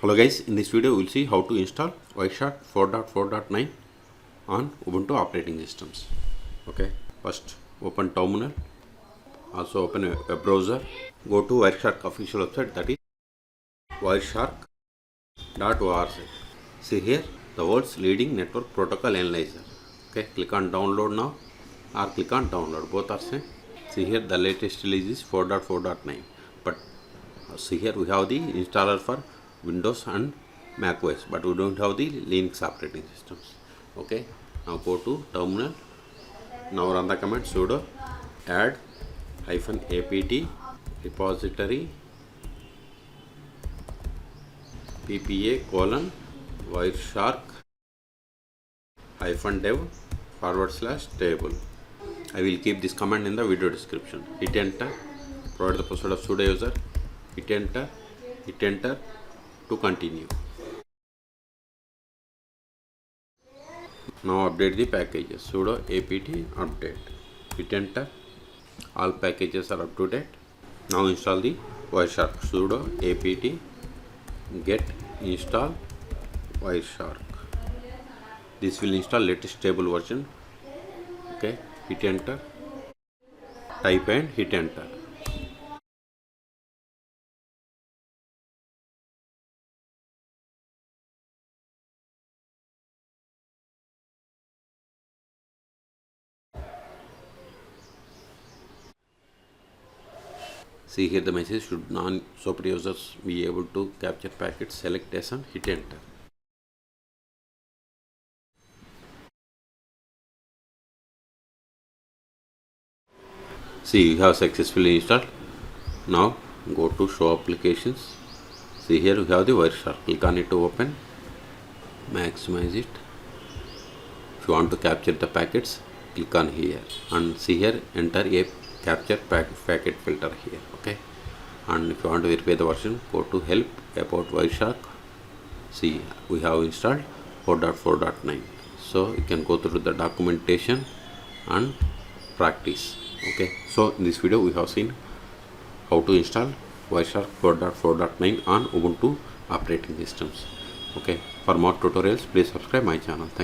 Hello guys, in this video we will see how to install Wireshark 4.4.9 on Ubuntu operating systems. Okay, first open terminal, also open a web browser, go to Wireshark official website, that is wireshark.org. See here the world's leading network protocol analyzer. Okay, click on download now or click on download, both are same. See here the latest release is 4.4.9, but see here we have the installer for Windows and Mac OS, but we don't have the Linux operating systems. Okay, now go to terminal. Now run the command sudo add -apt repository ppa:/wireshark -dev /table. I will keep this command in the video description. Hit enter, provide the password of sudo user, hit enter to continue. Now update the packages, sudo apt update, hit enter, all packages are up to date. Now install the Wireshark, sudo apt get install Wireshark. This will install latest stable version. Okay, hit enter, type and hit enter. See here the message, should non-super users be able to capture packets, select yes and hit enter. See, you have successfully installed. Now go to show applications. See here we have the Wireshark. Click on it to open, maximize it. If you want to capture the packets, click on here and see here enter a capture packet filter here. Okay, and if you want to verify the version, go to help about Wireshark. See, we have installed 4.4.9, so you can go through the documentation and practice. Okay, so in this video we have seen how to install Wireshark 4.4.9 on Ubuntu operating systems. Okay, for more tutorials please subscribe my channel. Thank you.